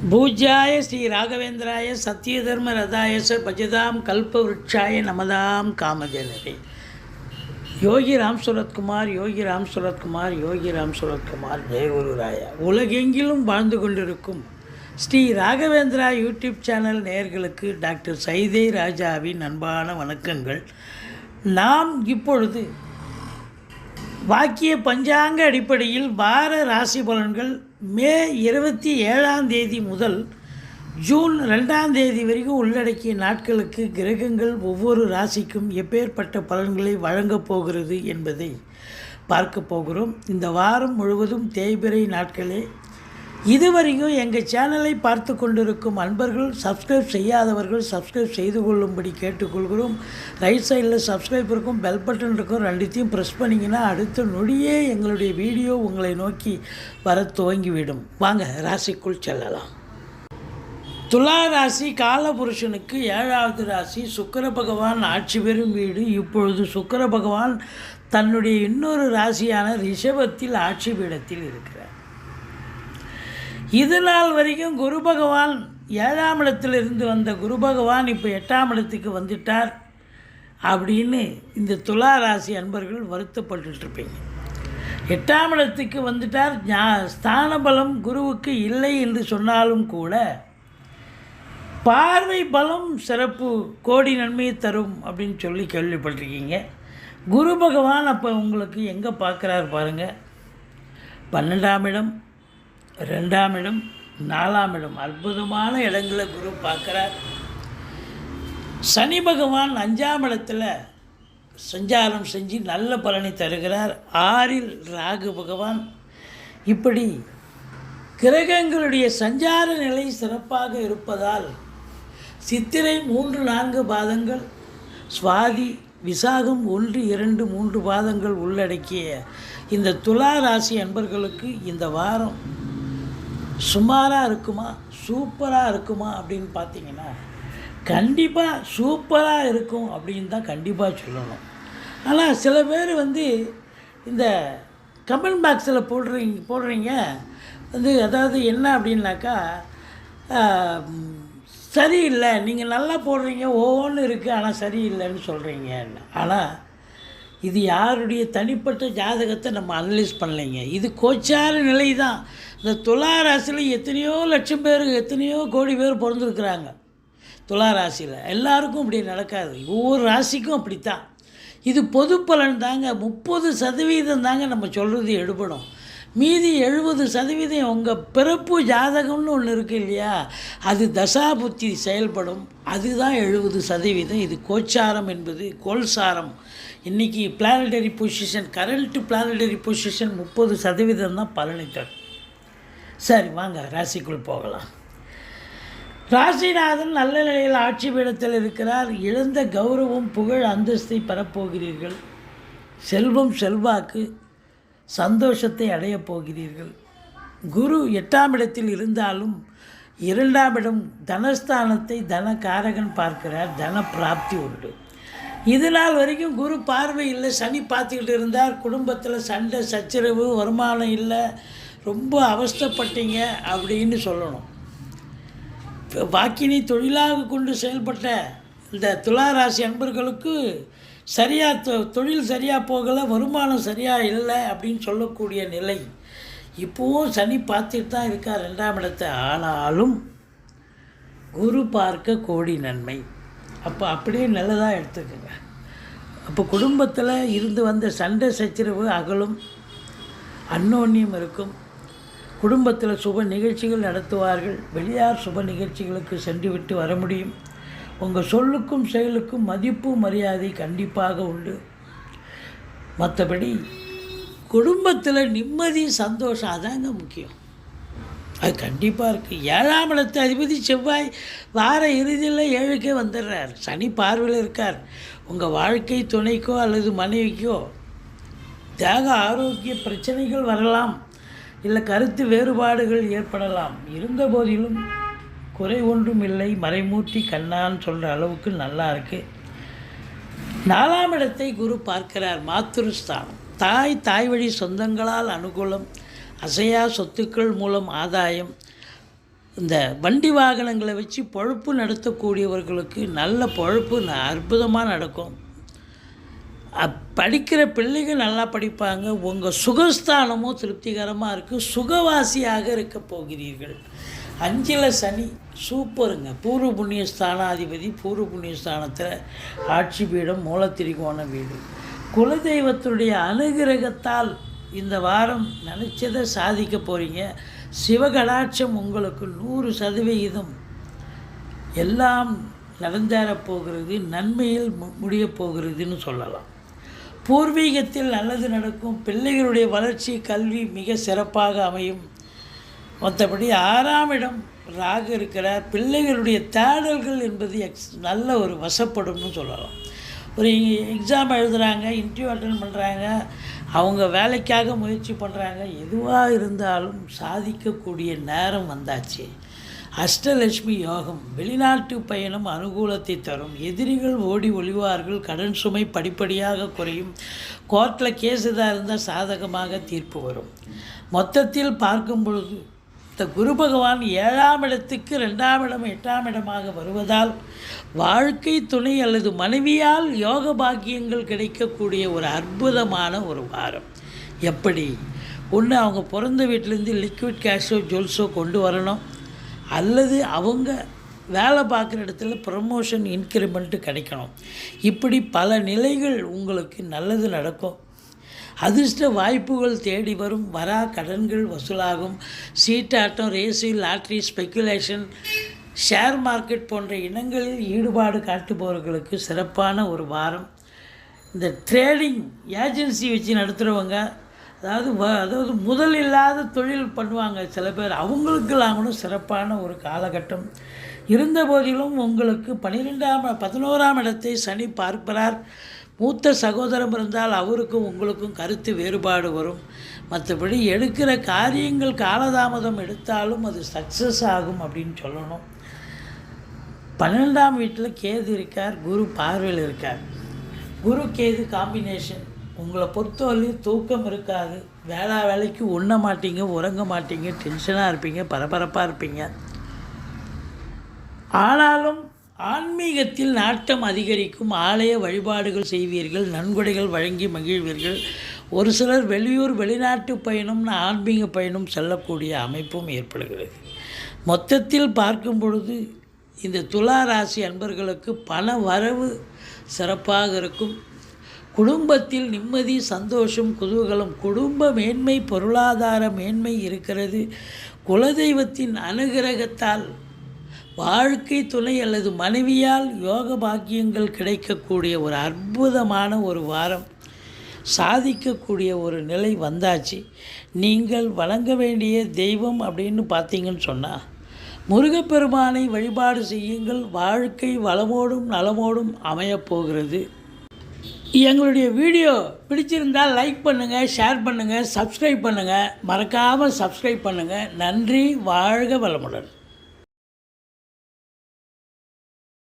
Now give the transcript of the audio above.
பூஜ்யாய ஸ்ரீ ராகவேந்திராய சத்யதர்ம ரதாயச பஜதாம் கல்பவ்ருட்சாய நமதாம் காமதேனவே. யோகி ராம் சுரத்குமார், யோகி ராம் சுரத்குமார், யோகி ராம் சுரத்குமார், ஜெயகுருராயா. உலகெங்கிலும் வாழ்ந்து கொண்டிருக்கும் ஸ்ரீ ராகவேந்திரா யூடியூப் சேனல் நேயர்களுக்கு டாக்டர் சைதை ராஜாவின் அன்பான வணக்கங்கள். நாம் இப்பொழுது வாக்கிய பஞ்சாங்க அடிப்படையில் வார ராசி பலன்கள் மே 27 முதல் ஜூன் 2 வரைக்கும் உள்ளடக்கிய நாட்களுக்கு கிரகங்கள் ஒவ்வொரு ராசிக்கும் எப்பேற்பட்ட பலன்களை வழங்கப் போகிறது என்பதை பார்க்க போகிறோம். இந்த வாரம் முழுவதும் தேய்பிறை நாட்களே. இதுவரைக்கும் எங்கள் சேனலை பார்த்து கொண்டிருக்கும் அன்பர்கள், சப்ஸ்கிரைப் செய்யாதவர்கள் சப்ஸ்கிரைப் செய்து கொள்ளும்படி கேட்டுக்கொள்கிறோம். ரைட் சைடில் சப்ஸ்கிரைப் இருக்கும், பெல் பட்டன் இருக்கும், ரெண்டுத்தையும் ப்ரெஸ் பண்ணிங்கன்னா அடுத்த நொடியே எங்களுடைய வீடியோ உங்களை நோக்கி வர துவங்கிவிடும். வாங்க ராசிக்குள் செல்லலாம். துலா ராசி காலபுருஷனுக்கு 7வது ராசி. சுக்கிர பகவான் ஆட்சி பெறும் வீடு. இப்பொழுது சுக்கிர பகவான் தன்னுடைய இன்னொரு ராசியான ரிஷபத்தில் ஆட்சி பீடத்தில் இருக்கிறார். இது நாள் வரைக்கும் குரு பகவான் 7ஆம் இடத்திலிருந்து வந்த குரு பகவான் இப்போ 8ஆம் இடத்துக்கு வந்துட்டார் அப்படின்னு இந்த துலா ராசி அன்பர்கள் வருத்தப்பட்டுருப்பீங்க. 8ஆம் இடத்துக்கு வந்துட்டார். ஸ்தான பலம் குருவுக்கு இல்லை என்று சொன்னாலும் கூட பார்வை பலம் சிறப்பு, கோடி நன்மையை தரும் அப்படின்னு சொல்லி கேள்விப்பட்டிருக்கீங்க. குரு பகவான் அப்போ உங்களுக்கு எங்கே பார்க்குறார் பாருங்கள். 12ஆம் இடம், 2ஆம் இடம், 4ஆம் இடம், அற்புதமான இடங்களை குரு பார்க்குறார். சனி பகவான் 5ஆம் இடத்துல சஞ்சாரம் செஞ்சு நல்ல பலனை தருகிறார். 6இல் ராகு பகவான். இப்படி கிரகங்களுடைய சஞ்சார நிலை சிறப்பாக இருப்பதால் சித்திரை 3-4 பாதங்கள், சுவாதி விசாகம் 1-2-3 பாதங்கள் உள்ளடக்கிய இந்த துலா ராசி அன்பர்களுக்கு இந்த வாரம் சுமாராக இருக்குமா சூப்பராக இருக்குமா அப்படின்னு பார்த்தீங்கன்னா கண்டிப்பாக சூப்பராக இருக்கும் அப்படின்னு தான் கண்டிப்பாக சொல்லணும். ஆனால் சில பேர் இந்த கமெண்ட் பாக்ஸில் போடுறீங்க அதாவது என்ன அப்படின்னாக்கா, சரியில்லை, நீங்கள் நல்லா போடுறீங்க, ஒவ்வொன்று இருக்குது ஆனால் சரியில்லைன்னு சொல்கிறீங்க. ஆனால் இது யாருடைய தனிப்பட்ட ஜாதகத்தை நம்ம அனலைஸ் பண்ணலைங்க. இது கோச்சார நிலை தான். இந்த துலா ராசியில் எத்தனையோ லட்சம் பேர், எத்தனையோ கோடி பேர் பிறந்திருக்கிறாங்க. துலா ராசியில் எல்லாருக்கும் இப்படி நடக்காது. ஒவ்வொரு ராசிக்கும் அப்படித்தான். இது பொது பலன் தாங்க. 30% தாங்க நம்ம சொல்கிறது எடுபடும். மீதி 70% உங்கள் பிறப்பு ஜாதகம்னு ஒன்று இருக்குது இல்லையா, அது தசாபுத்தி செயல்படும். அதுதான் 70%. இது கோச்சாரம் என்பது கோல்சாரம். இன்றைக்கி planetary position, current planetary position 30% தான் பலனை தரும். சரி, வாங்க ராசிக்குள் போகலாம். ராசிநாதன் நல்ல நிலையில் ஆட்சி பீடத்தில் இருக்கிறார். இழந்த கௌரவம், புகழ், அந்தஸ்தை பெறப்போகிறீர்கள். செல்வம், செல்வாக்கு, சந்தோஷத்தை அடையப் போகிறீர்கள். குரு 8ஆம் இடத்தில் இருந்தாலும் 2ஆம் இடம் தனஸ்தானத்தை தனகாரகன் பார்க்கிறார். தன பிராப்தி உண்டு. இது நாள் வரைக்கும் குரு பார்வை இல்லை, சனி பார்த்துக்கிட்டு இருந்தார். குடும்பத்தில் சண்டை சச்சரவு, வருமானம் இல்லை, ரொம்ப அவஸ்தைப்பட்டீங்க அப்படின்னு சொல்லணும். வாக்கினை தொழிலாக கொண்டு செயல்பட்ட இந்த துலா ராசி அன்பர்களுக்கு சரியாக தொழில் சரியாக போகலை, வருமானம் சரியாக இல்லை அப்படின்னு சொல்லக்கூடிய நிலை. இப்போவும் சனி பார்த்துட்டு தான் இருக்கார் 2ஆம் இடத்தை. ஆனாலும் குரு பார்க்க கோடி நன்மை. அப்போ அப்படியே நல்லதாக எடுத்துக்கோங்க. அப்போ குடும்பத்தில் இருந்து வந்த சண்டை சச்சரவு அகலும், அன்னோன்யம் இருக்கும். குடும்பத்தில் சுப நிகழ்ச்சிகள் நடத்துவார்கள். வெளியார் சுப நிகழ்ச்சிகளுக்கு சென்று விட்டு வர முடியும். உங்கள் சொல்லுக்கும் செயலுக்கும் மதிப்பு, மரியாதை கண்டிப்பாக உண்டு. மற்றபடி குடும்பத்தில் நிம்மதி, சந்தோஷம் அதாங்க முக்கியம். அது கண்டிப்பாக இருக்குது. 7ஆம் இடத்து அதிபதி செவ்வாய் வார இறுதியில் 7க்கே வந்துடுறார். சனி பார்வையில் இருக்கார். உங்கள் வாழ்க்கை துணைக்கோ அல்லது மனைவிக்கோ தேக ஆரோக்கிய பிரச்சனைகள் வரலாம், இல்லை கருத்து வேறுபாடுகள் ஏற்படலாம். இருந்த போதிலும் குறை ஒன்றும் இல்லை, மறைமூர்த்தி கண்ணான்னு சொல்கிற அளவுக்கு நல்லா இருக்குது. 4ஆம் இடத்தை குரு பார்க்கிறார். மாத்துருஸ்தானம். தாய் வழி சொந்தங்களால் அனுகூலம், அசையா சொத்துக்கள் மூலம் ஆதாயம், இந்த வண்டி வாகனங்களை வச்சு பொழப்பு நடத்தக்கூடியவர்களுக்கு நல்ல பொழப்பு அற்புதமாக நடக்கும். படிக்கிற பிள்ளைகள் நல்லா படிப்பாங்க. உங்கள் சுகஸ்தானமும் திருப்திகரமாக இருக்குது. சுகவாசியாக இருக்க போகிறீர்கள். 5ல் சனி சூப்பருங்க. பூர்வ புண்ணிய ஸ்தானாதிபதி பூர்வ புண்ணிய ஸ்தானத்தில் ஆட்சி பீடம் மூலத்திரிகோண வீடு. குலதெய்வத்துடைய அனுகிரகத்தால் இந்த வாரம் நினச்சதை சாதிக்க போகிறீங்க. சிவகடாட்சம் உங்களுக்கு 100% எல்லாம் நடந்தேறப் போகிறது. நன்மையில் முடியப் போகிறதுன்னு சொல்லலாம். பூர்வீகத்தில் நல்லது நடக்கும். பிள்ளைகளுடைய வளர்ச்சி கல்வி மிக சிறப்பாக அமையும். மற்றபடி 6ஆம் இடம் ராகு இருக்கிறார். பிள்ளைகளுடைய தேடல்கள் என்பது நல்ல ஒரு வசப்படும்னு சொல்லலாம். ஒரு எக்ஸாம் எழுதுகிறாங்க, இன்டர்வியூ அட்டன் பண்ணுறாங்க, அவங்க வேலைக்காக முயற்சி பண்ணுறாங்க. எதுவாக இருந்தாலும் சாதிக்கக்கூடிய நேரம் வந்தாச்சு. அஷ்டலட்சுமி யோகம். வெளிநாட்டு பயணம் அனுகூலத்தை தரும். எதிரிகள் ஓடி ஒளிவார்கள். கடன் சுமை படிப்படியாக குறையும். கோர்ட்டில் கேஸ் எதாக இருந்தால் சாதகமாக தீர்ப்பு வரும். மொத்தத்தில் பார்க்கும் பொழுது இந்த குரு பகவான் 7ஆம் இடத்துக்கு 2ஆம் இடம் 8ஆம் இடமாக வருவதால் வாழ்க்கை துணை அல்லது மனைவியால் யோக பாக்கியங்கள் கிடைக்கக்கூடிய ஒரு அற்புதமான ஒரு வாரம். எப்படி? ஒன்று, அவங்க பிறந்த வீட்டிலேருந்து லிக்விட் கேஷோ ஜுவல்ஸோ கொண்டு வரணும், அல்லது அவங்க வேலை பார்க்குற இடத்துல ப்ரமோஷன் இன்க்ரிமெண்ட்டு கிடைக்கணும். இப்படி பல நிலைகள் உங்களுக்கு நல்லது நடக்கும். அதிர்ஷ்ட வாய்ப்புகள் தேடி வரும். வரா கடன்கள் வசூலாகும். சீட்டாட்டம், race, lottery, speculation, share market போன்ற இனங்களில் ஈடுபாடு காட்டுபவர்களுக்கு சிறப்பான ஒரு வாரம். இந்த ட்ரேடிங் ஏஜென்சி வச்சு நடத்துகிறவங்க, அதாவது முதல் இல்லாத தொழில் பண்ணுவாங்க சில பேர், அவங்களுக்கெல்லாம் கூட சிறப்பான ஒரு காலகட்டம். இருந்த போதிலும் உங்களுக்கு 11ஆம் இடத்தை சனி பார்க்கிறார். மூத்த சகோதரம் இருந்தால் அவருக்கும் உங்களுக்கும் கருத்து வேறுபாடு வரும். மற்றபடி எடுக்கிற காரியங்கள் காலதாமதம் எடுத்தாலும் அது சக்ஸஸ் ஆகும் அப்படின்னு சொல்லணும். 12ஆம் வீட்டில் கேது இருக்கார், குரு பார்வையில் இருக்கார். குரு கேது காம்பினேஷன் உங்களை பொறுத்தவரையும் தூக்கம் இருக்காது. வேலைக்கு உண்ண மாட்டீங்க, உறங்க மாட்டீங்க, டென்ஷனாக இருப்பீங்க, பரபரப்பாக இருப்பீங்க. ஆனாலும் ஆன்மீகத்தில் நாட்டம் அதிகரிக்கும். ஆலய வழிபாடுகள் செய்வீர்கள். நன்கொடைகள் வழங்கி மகிழ்வீர்கள். ஒரு சிலர் வெளியூர் வெளிநாட்டு பயணம்னு ஆன்மீக பயணம் செல்லக்கூடிய அமைப்பும் ஏற்படுகிறது. மொத்தத்தில் பார்க்கும் பொழுது இந்த துலா ராசி அன்பர்களுக்கு பண வரவு சிறப்பாக இருக்கும். குடும்பத்தில் நிம்மதி, சந்தோஷம், குதூகலம், குடும்ப மேன்மை, பொருளாதார மேன்மை இருக்கிறது. குலதெய்வத்தின் அனுகிரகத்தால் வாழ்க்கை துணை அல்லது மனைவியால் யோக பாக்கியங்கள் கிடைக்கக்கூடிய ஒரு அற்புதமான ஒரு வாரம். சாதிக்கக்கூடிய ஒரு நிலை வந்தாச்சு. நீங்கள் வணங்க வேண்டிய தெய்வம் அப்படின்னு பார்த்தீங்கன்னு சொன்னால் முருகப்பெருமானை வழிபாடு செய்யுங்கள். வாழ்க்கை வளமோடும் நலமோடும் அமையப்போகிறது. எங்களுடைய வீடியோ பிடிச்சிருந்தால் லைக் பண்ணுங்கள், ஷேர் பண்ணுங்கள், சப்ஸ்கிரைப் பண்ணுங்கள். மறக்காமல் சப்ஸ்கிரைப் பண்ணுங்கள். நன்றி. வாழ்க வளமுடன்.